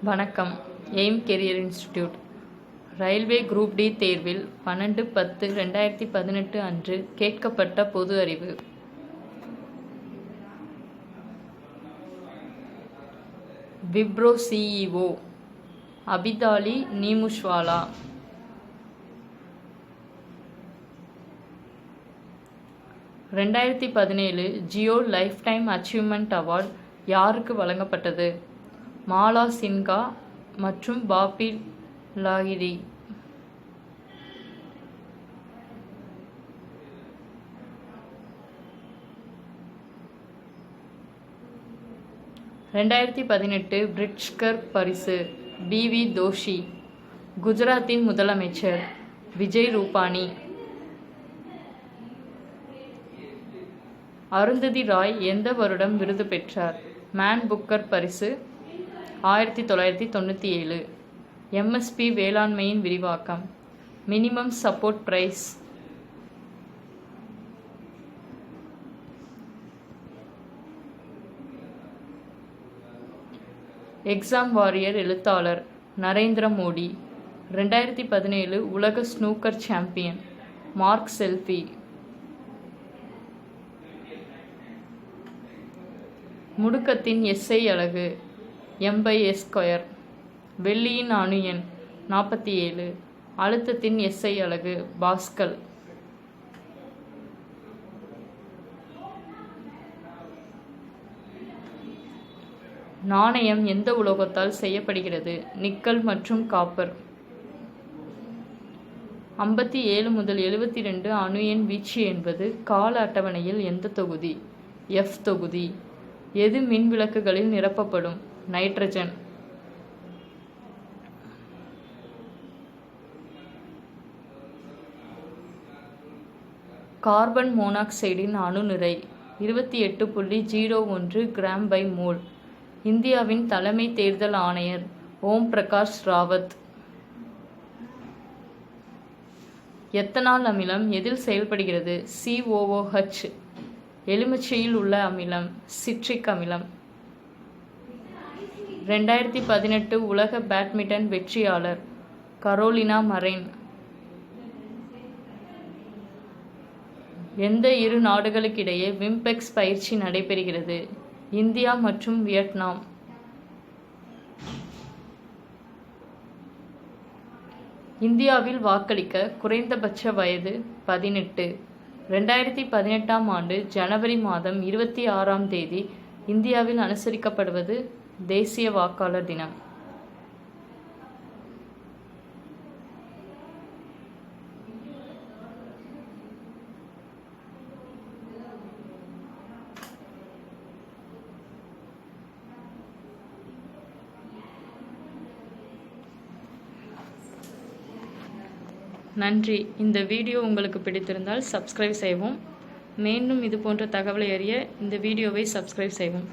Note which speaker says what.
Speaker 1: வணக்கம். Aim career institute railway group D தேர்வில் 12/10/2018 அன்று கேட்கப்பட்ட பொது அறிவு. Wipro CEO Abidali Neemuchwala. 2017 Jio lifetime achievement award யாருக்கு வழங்கப்பட்டது? மாலா சின்ஹா மற்றும் பாபி லாஹிரி. (2018) பிரிட்ஜ்கர் பரிசு பி.வி. தோஷி. குஜராத்தின் முதலமைச்சர் விஜய் ரூபானி. அருந்ததி ராய் எந்த வருடம் விருது பெற்றார்? மேன் புக்கர் பரிசு 1997. எம்எஸ்பி வேளாண்மையின் விரிவாக்கம். Minimum support price. Exam warrior எழுத்தாளர் நரேந்திர மோடி. 2017 உலக ஸ்னூக்கர் சாம்பியன் மார்க் செல்ஃபி. முடுக்கத்தின் எஸ்ஐ அலகு m/s². வெள்ளியின் அணு எண் 47. அழுத்தத்தின் எஸ்ஐ அலகு பாஸ்கல். நாணயம் எந்த உலோகத்தால் செய்யப்படுகிறது? நிக்கல் மற்றும் காப்பர். 57 முதல் 72 அணு எண் வீச்சு என்பது கால அட்டவணையில் எந்த தொகுதி? F தொகுதி. எது மின் விளக்குகளில் நிரப்பப்படும்? நைட்ரஜன். கார்பன் மோனாக்சைடின் அணு நிறை 28.01 g/mol. இந்தியாவின் தலைமை தேர்தல் ஆணையர் ஓம் பிரகாஷ் ராவத். எத்தனால் அமிலம் எதில் செயல்படுகிறது? COOH. எலுமிச்சையில் உள்ள அமிலம் சிட்ரிக் அமிலம். 2018 உலக பேட்மிண்டன் வெற்றியாளர் கரோலினா மரைன். எந்த இரு நாடுகளுக்கிடையே விம்பெக்ஸ் பயிற்சி நடைபெறுகிறது? இந்தியா மற்றும் வியட்நாம். இந்தியாவில் வாக்களிக்க குறைந்தபட்ச வயது 18. 2018ஆம் ஆண்டு ஜனவரி மாதம் 26ஆம் தேதி இந்தியாவில் அனுசரிக்கப்படுவது தேசிய வாக்காளர் தினம். நன்றி. இந்த வீடியோ உங்களுக்கு பிடித்திருந்தால் சப்ஸ்கிரைப் செய்வோம். மேலும் இது போன்ற தகவலை அறிய இந்த வீடியோவை சப்ஸ்கிரைப் செய்வோம்.